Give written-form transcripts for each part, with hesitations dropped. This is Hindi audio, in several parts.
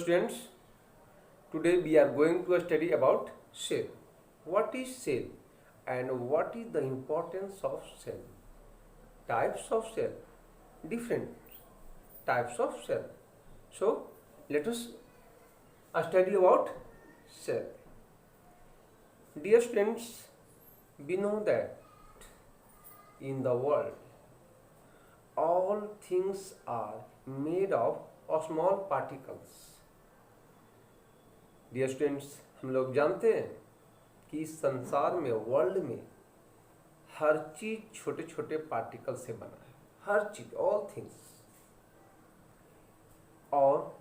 students, today we are going to study about cell. What is cell and what is the importance of cell? Types of cell, different types of cell. So let us study about cell. Dear students, we know that in the world all things are made of small particles. Dear students, हम लोग जानते हैं कि इस संसार में, वर्ल्ड में हर चीज छोटे छोटे पार्टिकल से बना है. हर चीज, ऑल थिंग्स. और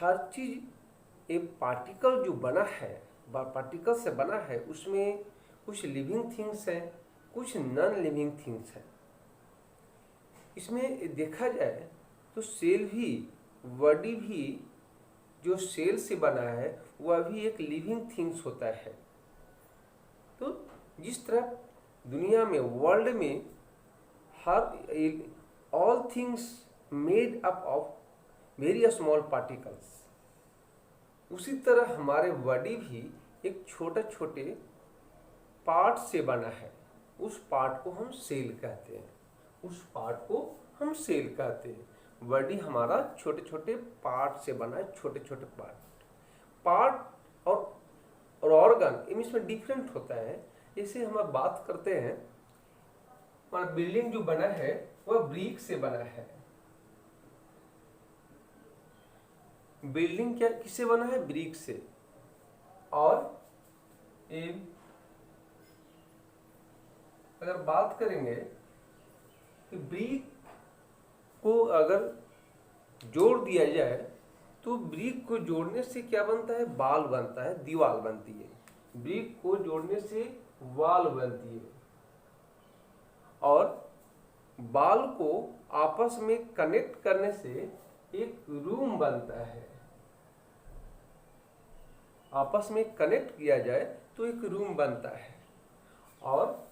हर चीज एक पार्टिकल जो बना है, पार्टिकल से बना है, उसमें कुछ लिविंग थिंग्स हैं, कुछ नॉन लिविंग थिंग्स हैं. इसमें देखा जाए तो सेल भी, बॉडी भी जो सेल से बना है वह भी एक लिविंग थिंग्स होता है. तो जिस तरह दुनिया में, वर्ल्ड में हर all things made up of very small particles, उसी तरह हमारे बॉडी भी एक छोटे छोटे पार्ट से बना है. उस पार्ट को हम सेल कहते हैं. उस पार्ट को हम सेल कहते हैं. बॉडी हमारा छोटे छोटे पार्ट से बना है. छोटे छोटे पार्ट और ऑर्गन इसमें डिफरेंट होता है. जैसे हम बात करते हैं, हमारा बिल्डिंग जो बना है वह ब्रिक से बना है. बिल्डिंग क्या किससे बना है? ब्रिक से. और अगर बात करेंगे कि ब्रिक को अगर जोड़ दिया जाए तो ब्रिक को जोड़ने से क्या बनता है? बाल बनता है, दीवार बनती है. ब्रिक को जोड़ने से वाल बनती है. और बाल को आपस में कनेक्ट करने से एक रूम बनता है. आपस में कनेक्ट किया जाए तो एक रूम बनता है. और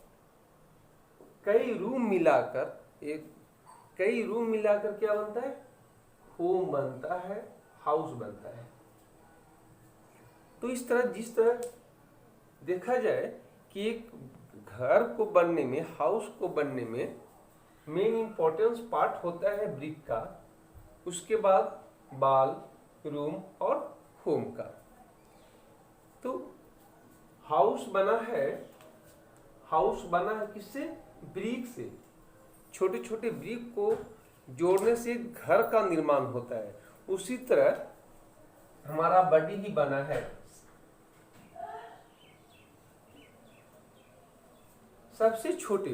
कई रूम मिलाकर क्या बनता है? होम बनता है, हाउस बनता है. तो इस तरह, जिस तरह देखा जाए कि एक घर को बनने में, हाउस को बनने में मेन इंपॉर्टेंस पार्ट होता है ब्रिक का. उसके बाद बाल, रूम और होम का. तो हाउस बना है किससे? ब्रिक से. छोटे छोटे ब्रिक को जोड़ने से घर का निर्माण होता है. उसी तरह हमारा बॉडी भी बना है. सबसे छोटे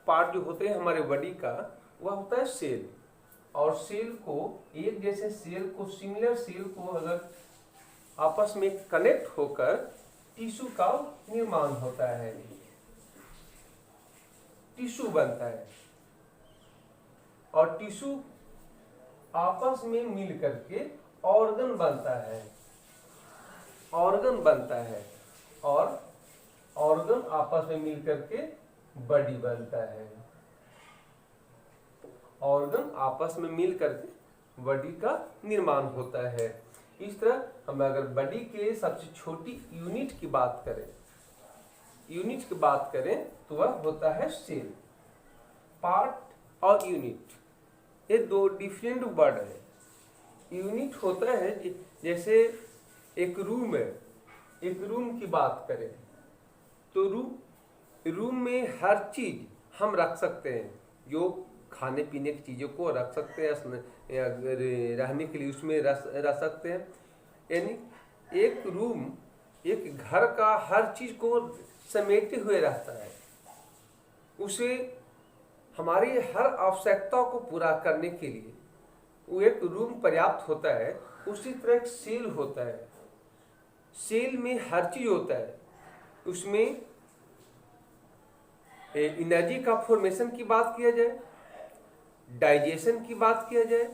पार्ट जो होते हैं हमारे बॉडी का, वह होता है सेल. और सेल को, एक जैसे सेल को, सिमिलर सेल को अगर आपस में कनेक्ट होकर टिश्यू का निर्माण होता है. टिश्यू बनता है. और टिश्यू आपस में मिल करके ऑर्गन बनता है. और ऑर्गन आपस में मिल करके बॉडी बनता है. ऑर्गन आपस में मिल करके बॉडी का निर्माण होता है. इस तरह हम अगर बॉडी के सबसे छोटी यूनिट की बात करें तो वह होता है सेल. पार्ट और यूनिट, ये दो डिफरेंट वर्ड है. यूनिट होता है जैसे एक रूम है. एक रूम की बात करें तो रूम में हर चीज हम रख सकते हैं. जो खाने पीने की चीजों को रख सकते हैं, रहने के लिए उसमें रख सकते हैं. यानी एक रूम एक घर का हर चीज को समेटे हुए रहता है. उसे हमारी हर आवश्यकता को पूरा करने के लिए वो एक रूम पर्याप्त होता है. उसी तरह एक सेल होता है. सेल में हर चीज होता है. उसमें एनर्जी का फॉर्मेशन की बात किया जाए, डाइजेशन की बात किया जाए,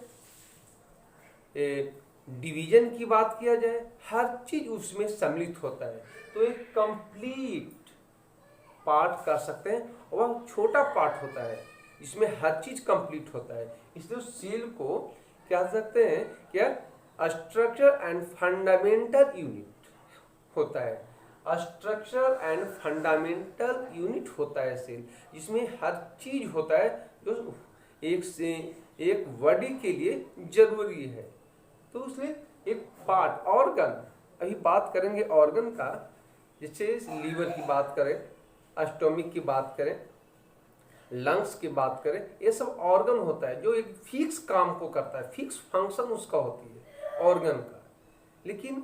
डिवीजन की बात किया जाए, हर चीज उसमें सम्मिलित होता है. तो एक कंप्लीट पार्ट कर सकते हैं. और वह छोटा पार्ट होता है जिसमें हर चीज कंप्लीट होता है. इसलिए सेल को क्या सकते हैं, क्या स्ट्रक्चर एंड फंडामेंटल यूनिट होता है। स्ट्रक्चर एंड फंडामेंटल यूनिट होता है सेल, जिसमें हर चीज होता है जो एक से एक बॉडी के लिए जरूरी है। तो उसमें एक पार्ट ऑर्गन, अभी बात करेंगे ऑर्गन का, जैसे लीवर की बात करें, स्टोमिक की बात करें, लंग्स की बात करें, ये सब ऑर्गन होता है जो एक फिक्स काम को करता है, फिक्स फंक्शन उसका होती है ऑर्गन का। लेकिन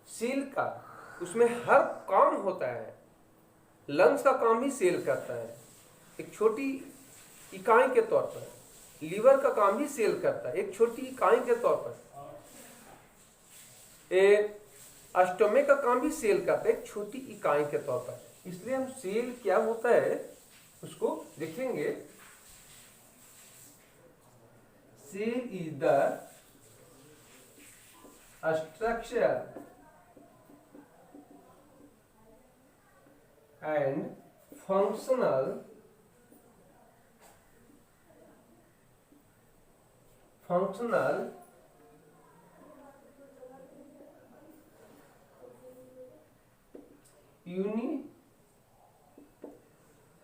सेल का उसमें हर काम होता है। लंग्स का काम भी सेल करता है एक छोटी इकाई के तौर पर, लीवर का काम भी सेल करता है एक छोटी इकाई के तौर पर, स्टोमिक का काम भी सेल करता है एक छोटी इकाई के तौर पर। इसलिए हम सेल क्या होता है उसको देखेंगे। Cell is the structure and functional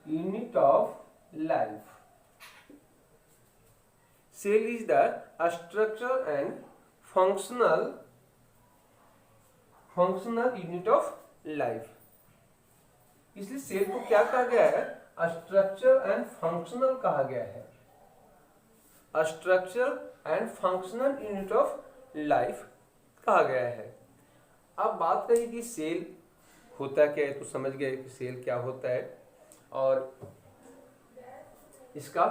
unit of life. Cell is the structure and functional unit of life. इसलिए सेल को क्या कहा गया है? स्ट्रक्चर एंड फंक्शनल कहा गया है। Structure and functional unit of life कहा गया है। अब बात करें कि सेल होता क्या है, तो समझ गए कि सेल क्या होता है और इसका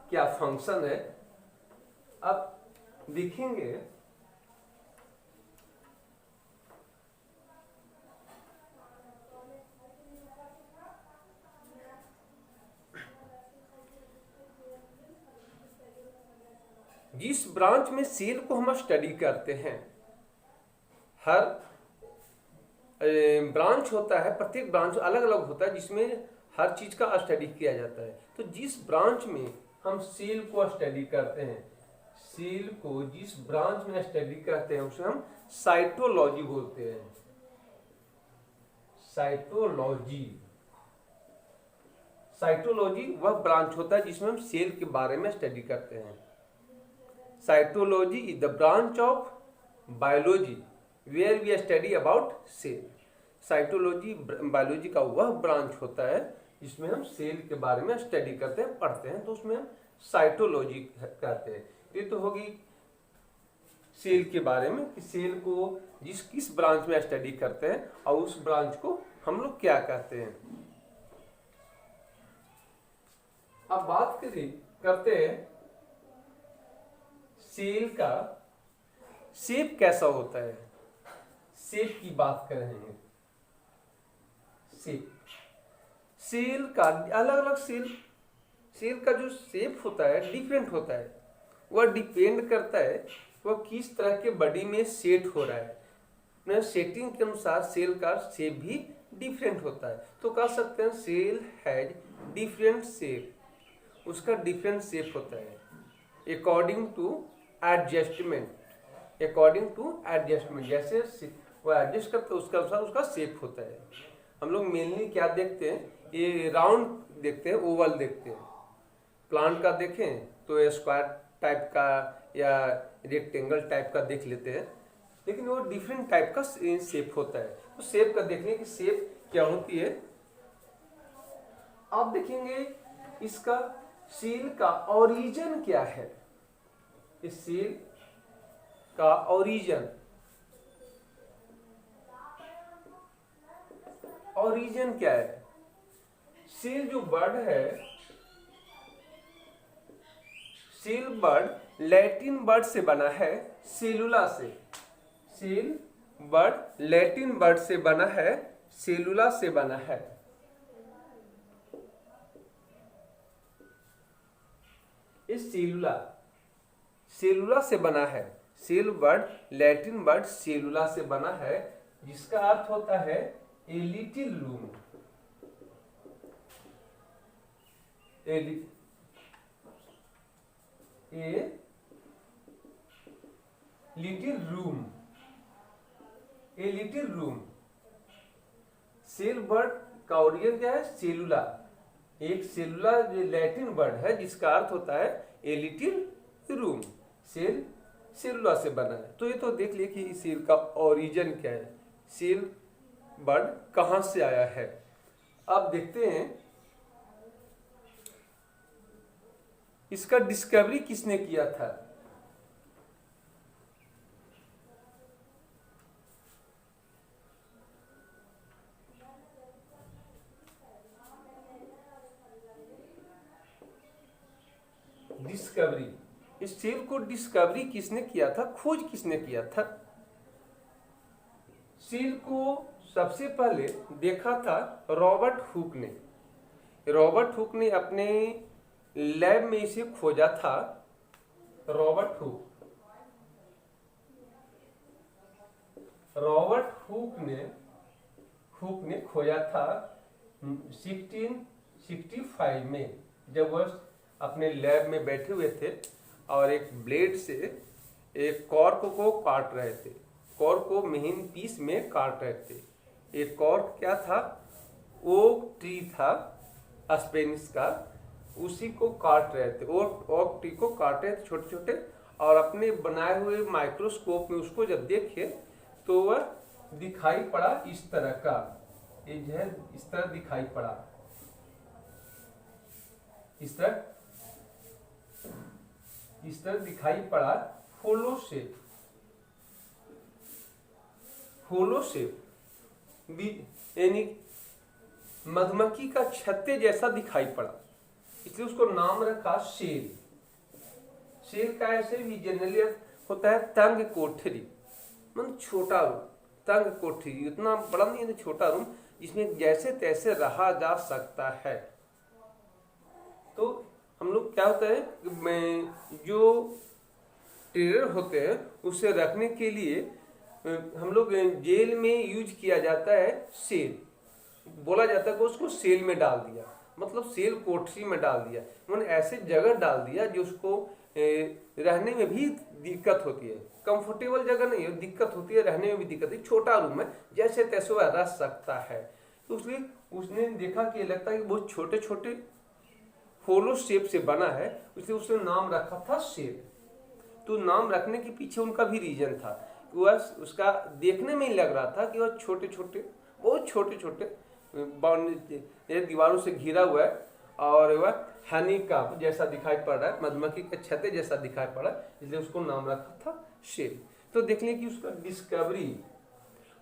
क्या फंक्शन है। अब देखेंगे जिस ब्रांच में सेल को हम स्टडी करते हैं, हर ब्रांच होता है, प्रत्येक ब्रांच अलग अलग होता है जिसमें हर चीज का स्टडी किया जाता है। तो जिस ब्रांच में हम सेल को स्टडी करते हैं, सेल को जिस ब्रांच में स्टडी करते हैं उसे हम साइटोलॉजी बोलते हैं। साइटोलॉजी वह ब्रांच होता है जिसमें हम सेल के बारे में स्टडी करते हैं। Cytology is the branch of biology where we study about cell. Cytology biology का वह ब्रांच होता है जिसमें हम सेल के बारे में स्टडी करते हैं, पढ़ते हैं, तो उसमें हम साइटोलॉजी कहते हैं। ये तो होगी सेल के बारे में कि सेल को किस ब्रांच में स्टडी करते हैं और उस ब्रांच को हम लोग क्या कहते हैं। अब बात करते हैं सेल का शेप कैसा होता है। शेप की बात करेंगे। सेल का अलग अलग सेल का जो शेप होता है डिफरेंट होता है। वह डिपेंड करता है वह किस तरह के बॉडी में सेट हो रहा है। सेटिंग के अनुसार सेल का शेप भी डिफरेंट होता है। तो कह सकते हैं सेल हैज डिफरेंट शेप, उसका डिफरेंट शेप होता है अकॉर्डिंग टू एडजस्टमेंट। जैसे वो एडजस्ट करते हैं उसके अनुसार उसका शेप होता है। हम लोग मेनली क्या देखते हैं, ये राउंड देखते हैं, ओवल देखते हैं। प्लांट का देखें तो स्क्वायर टाइप का या रेक्टेंगल टाइप का देख लेते हैं, लेकिन वो डिफरेंट टाइप का शेप होता है। तो शेप का देखेंगे कि शेप क्या होती है। आप देखेंगे इसका सेल का ओरिजिन क्या है। इस सेल का ओरिजिन क्या है। सेल जो बर्ड है, सेल बर्ड लैटिन वर्ड से बना है सेलुला से। सेल वर्ड लैटिन वर्ड से बना है, सेलुला से बना है। इस सेलुला से बना है। Cell word Latin word cellula से बना है, जिसका अर्थ होता है a little room. A little room, a little room. Cell word का ओरिजिन क्या है? सेलुला। एक सेलुला लैटिन वर्ड है जिसका अर्थ होता है ए लिटिल रूम। सेल सेलुला से बना है। तो ये तो देख लिए कि सेल का ओरिजिन क्या है, सेल वर्ड कहां से आया है। अब देखते हैं इसका डिस्कवरी किसने किया था। डिस्कवरी, इस सेल को डिस्कवरी किसने किया था, खोज किसने किया था। सेल को सबसे पहले देखा था रॉबर्ट हुक ने। रॉबर्ट हुक ने अपने लैब में इसे खोजा था। रॉबर्ट हुक ने खोजा था 1665 में, जब वह अपने लैब में बैठे हुए थे और एक ब्लेड से एक कॉर्क को काट रहे थे। कॉर्क को महीन पीस में काट रहे थे। एक कॉर्क क्या था? ओक ट्री था स्पेनिश का, उसी को काट रहे थे। ओक ट्री को काट रहे थे छोटे छोटे, और अपने बनाए हुए माइक्रोस्कोप में उसको जब देखे तो वह दिखाई पड़ा इस तरह का, ये जो है इस तरह दिखाई पड़ा, इस तरह दिखाई पड़ा। होलो शेप यानी मधुमक्खी का छत्ते जैसा दिखाई पड़ा, इसलिए उसको नाम रखा शेल। शेल का ऐसे भी जनरली होता है तंग कोठरी, मतलब छोटा रूम। तंग कोठरी इतना बड़ा नहीं है, छोटा रूम जिसमें जैसे तैसे रहा जा सकता है। तो हम लोग क्या होता है, जो टेरर होते हैं उसे रखने के लिए हम लोग जेल में यूज किया जाता है सेल। बोला जाता है कि उसको सेल में डाल दिया, मतलब सेल कोठरी में डाल दिया, मतलब ऐसे जगह डाल दिया जो उसको रहने में भी दिक्कत होती है। कंफर्टेबल जगह नहीं है, दिक्कत होती है, रहने में भी दिक्कत है। छोटा रूम है, जैसे तैसे वह रह सकता है। तो इसलिए उसने देखा कि लगता है कि बहुत छोटे छोटे होलो शेप से बना है, इसलिए उसने नाम रखा था सेल। तो नाम रखने के पीछे उनका भी रीजन था कि वह उसका देखने में ही लग रहा था कि वह छोटे छोटे, बहुत छोटे छोटे दीवारों से घिरा हुआ है, और वह हनी का जैसा दिखाई पड़ रहा है, मधुमक्खी के छत्ते जैसा दिखाई पड़ रहा है, इसलिए उसको नाम रखा था शेल। तो देख लें कि उसका डिस्कवरी,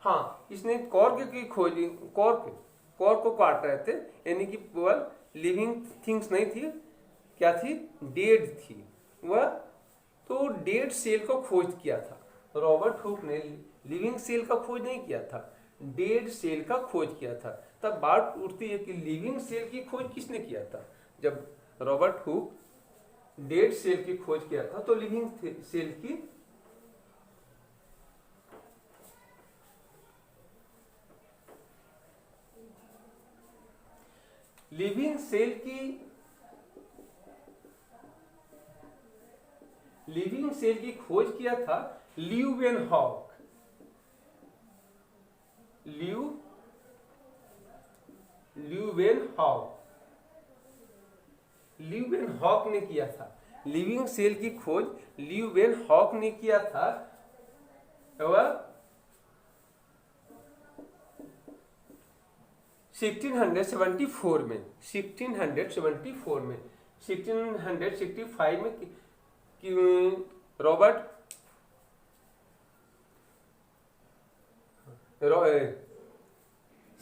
हाँ, इसने कॉर्क की खोजी। कॉर्क को काट रहे थे, यानी कि वह लिविंग थिंग्स नहीं थी, क्या थी? डेड थी वह। तो डेड सेल को खोज किया था। रॉबर्ट हुक ने लिविंग सेल का खोज नहीं किया था, डेड सेल का खोज किया था। तब बात उठती है कि लिविंग सेल की खोज किसने किया था। जब रॉबर्ट हुक डेड सेल की खोज किया था तो लिविंग सेल की लिविंग सेल की खोज किया था ल्यूवेनहॉक। ल्यूवेनहॉक ने किया था। लिविंग सेल की खोज ल्यूवेनहॉक ने किया था। वह 1674 में 1665 में रॉबर्ट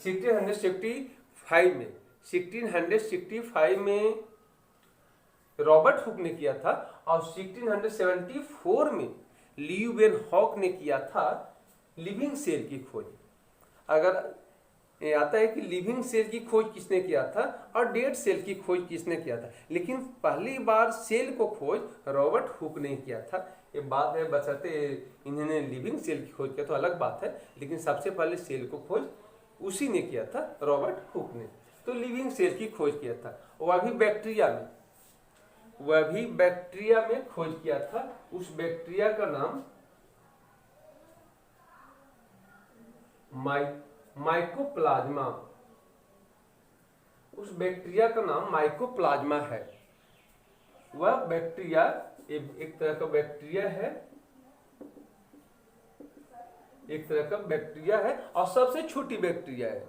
1665 में रॉबर्ट हुक ने किया था, और 1674 में ल्यूवेनहॉक ने किया था लिविंग सेल की खोज। अगर ये आता है कि लिविंग सेल की खोज किसने किया था और डेड सेल की खोज किसने किया था, लेकिन पहली बार सेल को खोज रॉबर्ट हुक ने किया था। ये बात है, बशर्ते इन्होंने लिविंग सेल की खोज किया तो अलग बात है, लेकिन सबसे पहले सेल को खोज उसी ने किया था, रॉबर्ट हुक ने। तो लिविंग सेल की खोज किया था, वह भी बैक्टीरिया में खोज किया था। उस बैक्टीरिया का नाम माइकोप्लाज्मा, उस बैक्टीरिया का नाम माइकोप्लाज्मा है। वह बैक्टीरिया एक तरह का बैक्टीरिया है, एक तरह का बैक्टीरिया है और सबसे छोटी बैक्टीरिया है,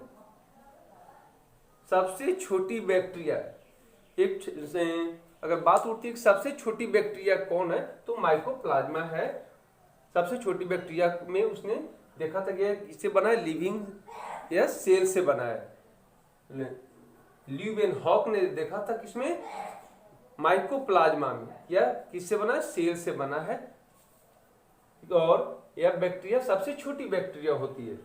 सबसे छोटी बैक्टीरिया। एक अगर बात उठती है कि सबसे छोटी बैक्टीरिया कौन है, तो माइकोप्लाज्मा है। सबसे छोटी बैक्टीरिया में उसने देखा था कि इससे बना है, लिविंग या सेल से बना है। ल्यूवेनहॉक ने देखा था किसमें, माइकोप्लाज्मा में, या किससे बना है, सेल से बना है। और यह बैक्टीरिया सबसे छोटी बैक्टीरिया होती है,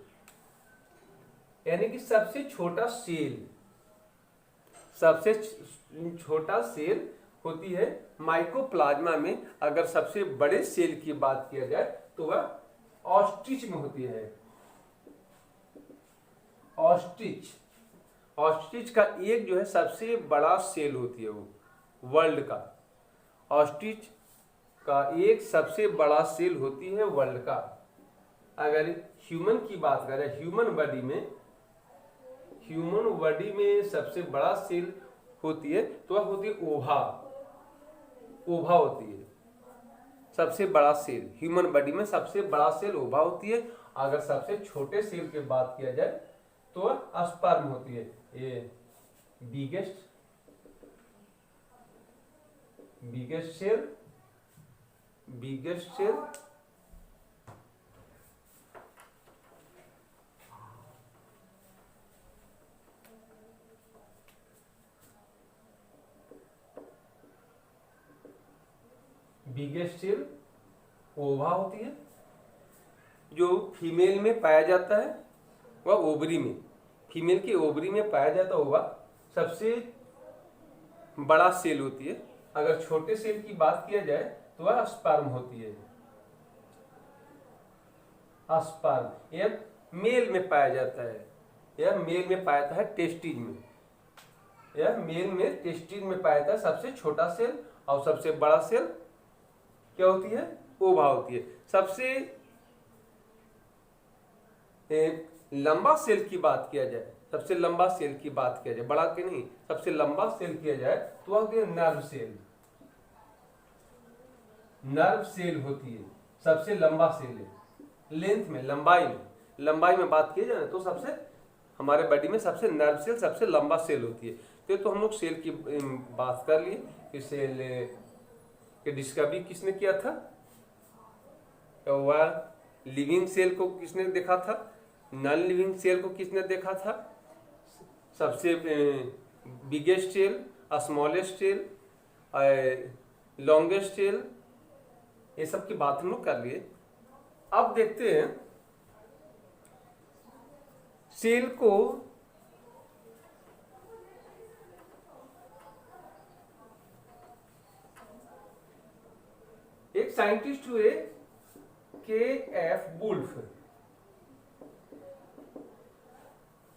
यानी कि सबसे छोटा सेल, सबसे छोटा सेल होती है माइकोप्लाज्मा में। अगर सबसे बड़े सेल की बात किया जाए तो वह ऑस्ट्रिच में होती है। ऑस्ट्रिच, ऑस्ट्रिच का एक जो है सबसे बड़ा सेल होती है वो वर्ल्ड का। ऑस्ट्रिच का एक सबसे बड़ा सेल होती है वर्ल्ड का। अगर ह्यूमन की बात करें, ह्यूमन बॉडी में सबसे बड़ा सेल होती है तो वह होती है ओवा। ओवा होती है सबसे बड़ा सेल, ह्यूमन बॉडी में सबसे बड़ा सेल ओवा होती है। अगर सबसे छोटे सेल की बात किया जाए तो वह स्पर्म होती है। ये biggest cell, biggest cell biggest cell ova होती है। जो फीमेल में पाया जाता है वह ओवरी में, फीमेल की ओवरी में पाया जाता ओवा सबसे बड़ा सेल होती है। अगर छोटे सेल की बात किया जाए तो वह स्पर्म होती है। स्पर्म यह मेल में पाया जाता है, यह मेल में पाया जाता है टेस्टिज में, यह मेल में टेस्टिज में पाया जाता है सबसे छोटा सेल। और सबसे बड़ा सेल क्या होती है, ओवा होती है। सबसे लंबा सेल की बात किया जाए, सबसे लंबा सेल की बात किया जाए, बड़ा के नहीं, सबसे लंबा सेल किया जाए तो वह होती है नर्व सेल। नर्व सेल होती है सबसे लंबा सेल है, लेंथ में, लंबाई में बात की जाए तो सबसे हमारे बॉडी में सबसे नर्व सेल सबसे लंबा सेल होती है। तो हम लोग सेल की बात कर लिए कि सेल की डिस्कवरी किसने किया था, तो वह लिविंग सेल को किसने देखा था, नॉन लिविंग सेल को किसने देखा था, सबसे biggest cell, smallest cell, longest cell, ये सब की बात हम लोग कर लिए। अब देखते हैं सेल को एक साइंटिस्ट हुए के.एफ. वुल्फ।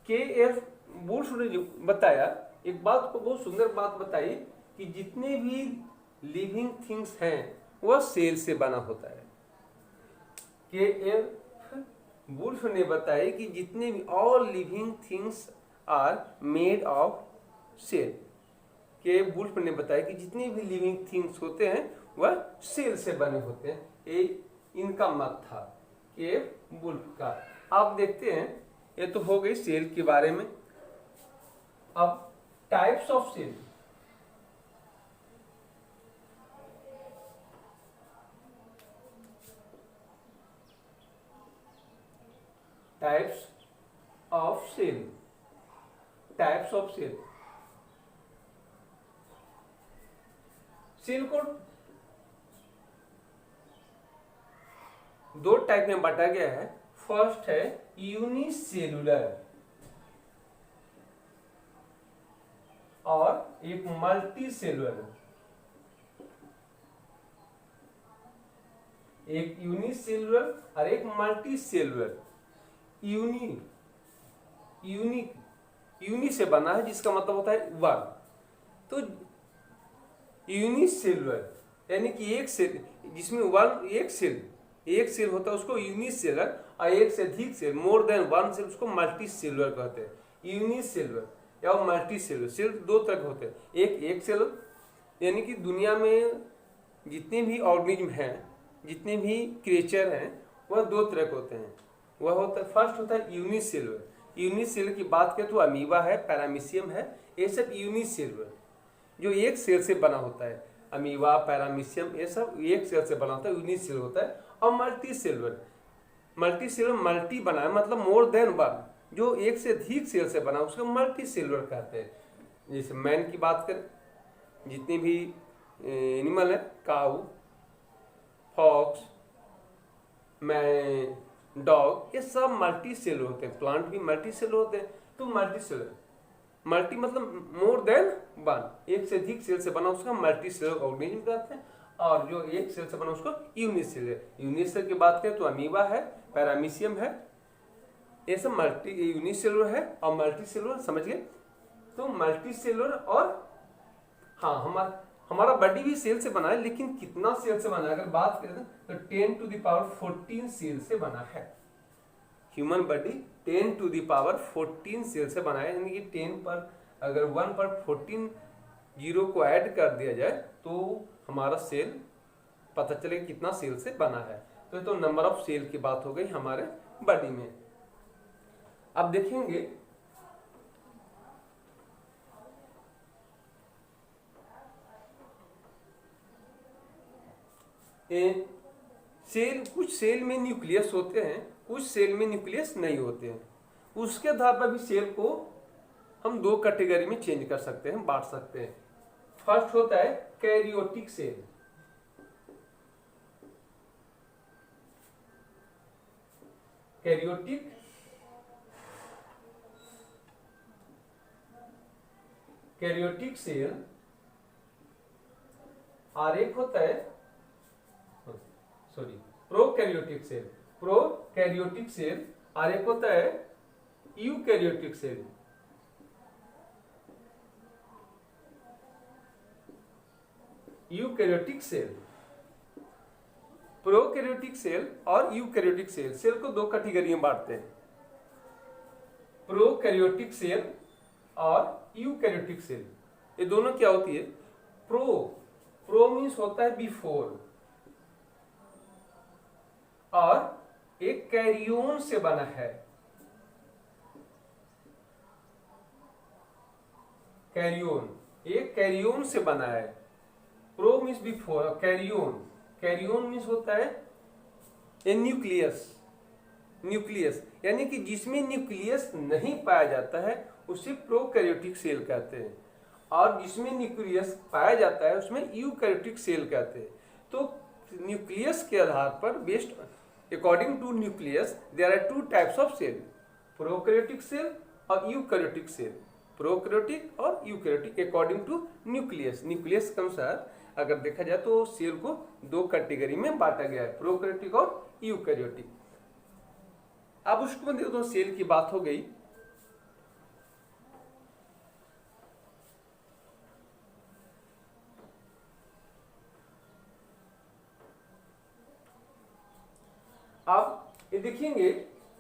के.एफ. वुल्फ ने जो बताया, एक बात को बहुत सुंदर बात बताई कि जितने भी लिविंग थिंग्स हैं वह सेल से बना होता है। के.एफ. वुल्फ ने बताया कि जितने भी all living things are made of cell. K F. Wolff ने बताया कि जितने भी लिविंग थिंग्स होते हैं वह सेल से बने होते हैं। ये इनका मत था, के.एफ. वुल्फ का। आप देखते हैं, ये तो हो गई सेल के बारे में। अब types of cell, types of cell, types of cell. Cell को दो टाइप में बांटा गया है। फर्स्ट है यूनिसेलुलर और एक मल्टी सेलुलर। एक यूनिसेलुलर और एक मल्टी सेलुलर। यूनी से बना है जिसका मतलब होता है वन। तो यूनिसेलुलर यानी कि एक सेल जिसमें वन, एक सेल होता है उसको यूनिसेलुलर, और एक से अधिक cell, more than one cell, उसको मल्टी सेलुलर कहते हैं। यूनिसेलुलर या मल्टी सेलुलर, सेल दो तरह के होते हैं। एक सेलुलर यानी कि दुनिया में जितने भी ऑर्गेनिज्म हैं, जितने भी क्रिएचर हैं, वह दो तरह के होते हैं। वह होता है, फर्स्ट होता है यूनिसेलुलर। यूनिसेलुलर की बात करें तो अमीबा है, पैरामीशियम है, ये सब यूनिसेलुलर जो एक सेल से बना होता है। अमीबा, पैरामीशियम, ये सब एक सेल से बना होता है, यूनिसेलुलर होता है। और मल्टी सेलुलर, मल्टी बना है मतलब मोर देन वन, जो एक से अधिक सेल से बना उसको मल्टी सेलुलर कहते हैं। जैसे मैन की बात करें, जितने भी एनिमल है, काऊ, फॉक्स, मैन, डॉग, ये सब मल्टी सेलुलर होते हैं। प्लांट भी मल्टी सेलुलर होते हैं। तो मल्टी सेलुलर, मल्टी मतलब मोर देन वन, एक से अधिक सेल से बना उसका मल्टी सेलुलर ऑर्गेनिज्म कहते हैं। और जो एक सेल से बना उसको यूनिसेलुलर। यूनिसेलुलर की बात करें तो अमीबा है, पैरामीशियम है, ये सब मल्टी यूनिसेलुलर है। और मल्टी सेलुलर समझ गए। तो मल्टी सेलुलर, और हाँ हमारा बॉडी भी सेल से बना है, लेकिन कितना सेल से बना है अगर बात करें तो 10 टू द पावर 14 सेल से बना है। Human body 10 to the power 14 cell से बना है, यानी कि 10 पर अगर 1 पर 14 जीरो को ऐड कर दिया जाए तो हमारा सेल पता चलेगा कितना सेल से बना है। तो नंबर ऑफ सेल की बात हो गई हमारे बॉडी में। अब देखेंगे सेल, कुछ सेल में न्यूक्लियस होते हैं, कुछ सेल में न्यूक्लियस नहीं होते हैं। उसके आधार पर भी सेल को हम दो कैटेगरी में चेंज कर सकते हैं, बांट सकते हैं। फर्स्ट होता है कैरियोटिक सेल। कैरियोटिक सेल, और एक होता है प्रोकैरियोटिक सेल, और एक होता है eukaryotic cell. Eukaryotic cell, prokaryotic cell और यूकैरियोटिक सेल को दो कैटेगरी में बांटते हैं, प्रोकैरियोटिक सेल और यूकैरियोटिक सेल। ये दोनों क्या होती है? प्रो मीन्स होता है बिफोर, और एक कैरियोन से बना है। एक कैरियोन से बना है। प्रो मीन्स बिफोर, कैरियोन मीन्स होता है ए न्यूक्लियस, यानी कि जिसमें न्यूक्लियस नहीं पाया जाता है उसे प्रोकैरियोटिक सेल कहते हैं, और जिसमें न्यूक्लियस पाया जाता है उसमें यूकैरियोटिक सेल कहते हैं। तो न्यूक्लियस के आधार पर, based according to nucleus, there are two types of cell, prokaryotic cell और यूकैरियोटिक सेल। प्रोकैरियोटिक और यूकैरियोटिक अकॉर्डिंग टू न्यूक्लियस के अनुसार अगर देखा जाए तो सेल को दो कैटेगरी में बांटा गया है, प्रोकैरियोटिक और यूकैरियोटिक। अब उसको देखो तो सेल की बात हो गई। अब ये देखेंगे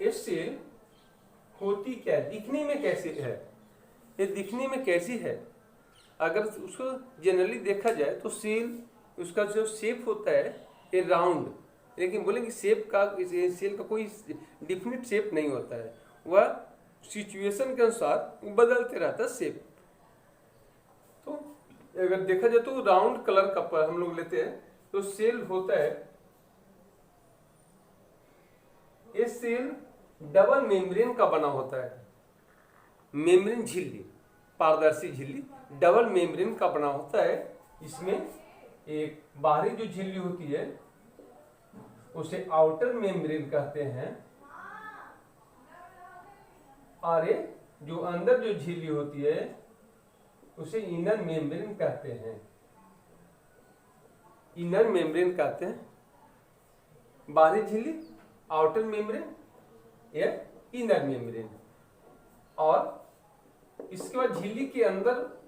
ये सेल होती क्या है, दिखने में कैसी है। ये दिखने में कैसी है, अगर उसको जनरली देखा जाए तो सेल, उसका जो शेप होता है ये राउंड, लेकिन बोलेंगे शेप का, सेल का कोई डिफिनिट शेप नहीं होता है, वह सिचुएशन के अनुसार बदलते रहता है शेप। तो अगर देखा जाए तो राउंड कलर का हम लोग लेते हैं तो सेल होता है, ये सेल डबल मेम्ब्रेन का बना होता है। मेम्ब्रेन झिल्ली, पारदर्शी झिल्ली डबल मेम्ब्रेन का बना होता है। इसमें एक बाहरी जो झिल्ली होती है उसे आउटर मेम्ब्रेन कहते हैं, और जो अंदर जो झिल्ली होती है उसे इनर मेम्ब्रेन कहते हैं। इनर मेम्ब्रेन कहते हैं, बाहरी झिल्ली आउटर मेम्ब्रेन या इनर मेम्ब्रेन। और इसके बाद झिल्ली के अंदर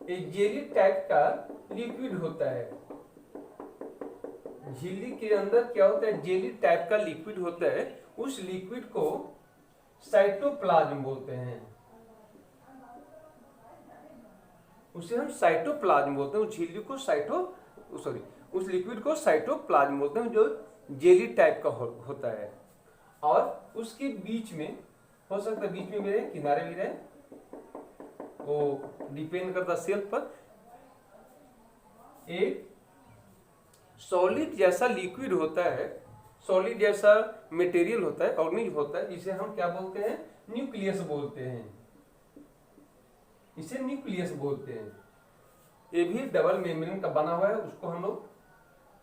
एक जेली टाइप का लिक्विड होता है। झिल्ली के अंदर क्या होता है, जेली टाइप का लिक्विड होता है, उस लिक्विड को साइटोप्लाज्म बोलते हैं, उसे हम साइटोप्लाज्म बोलते हैं। उस झिल्ली को उस लिक्विड को साइटोप्लाज्म बोलते हैं, जो जेली टाइप का होता है। और उसके बीच में हो सकता है, बीच में भी रहे, किनारे भी रहे, वो डिपेंड करता सेल पर। एक सॉलिड जैसा लिक्विड होता है, सॉलिड जैसा मटेरियल होता है, ऑर्गेनिज्म होता है, जिसे हम क्या बोलते हैं, न्यूक्लियस बोलते हैं, इसे न्यूक्लियस बोलते हैं। ये भी डबल मेम्ब्रेन का बना हुआ है, उसको हम लोग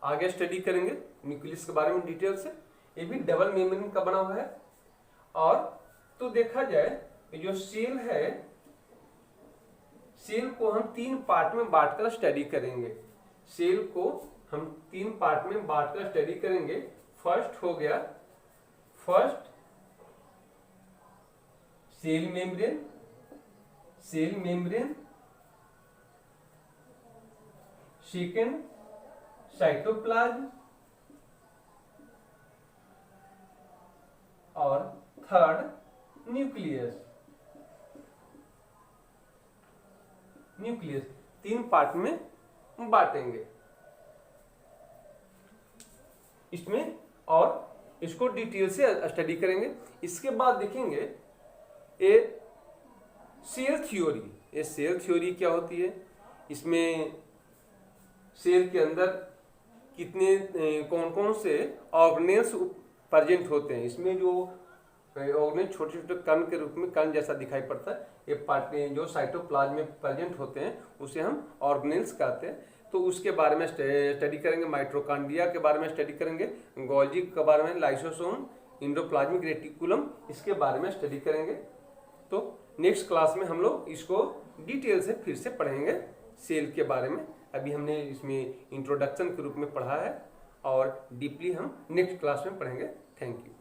आगे स्टडी करेंगे न्यूक्लियस के बारे में डिटेल से। ये भी डबल मेम्ब्रेन का बना हुआ है। और तो देखा जाए जो सेल है, सेल को हम 3 पार्ट में बांटकर स्टडी करेंगे। सेल को हम 3 पार्ट में बांटकर स्टडी करेंगे। फर्स्ट हो गया सेल मेम्ब्रेन, सेकेंड साइटोप्लाज्म, और थर्ड न्यूक्लियस। 3 पार्ट में बांटेंगे इसमें, और इसको डिटेल से स्टडी करेंगे। इसके बाद देखेंगे सेल थ्योरी। ये सेल थ्योरी क्या होती है, इसमें सेल के अंदर कितने कौन कौन से ऑर्गेनेल्स प्रेजेंट होते हैं। इसमें जो ऑर्गेनेल छोटे छोटे कण के रूप में, कण जैसा दिखाई पड़ता है, ये पार्ट जो साइटोप्लाज्म में प्रेजेंट होते हैं उसे हम ऑर्गेनेल्स कहते हैं। तो उसके बारे में स्टडी करेंगे। माइटोकॉन्ड्रिया के बारे में स्टडी करेंगे, गोल्गी के बारे में, लाइसोसोम, एंडोप्लाज्मिक रेटिकुलम, इसके बारे में स्टडी करेंगे। तो नेक्स्ट क्लास में हम लोग इसको डिटेल से फिर से पढ़ेंगे सेल के बारे में। अभी हमने इसमें इंट्रोडक्शन के रूप में पढ़ा है, और डीपली हम नेक्स्ट क्लास में पढ़ेंगे। Thank you.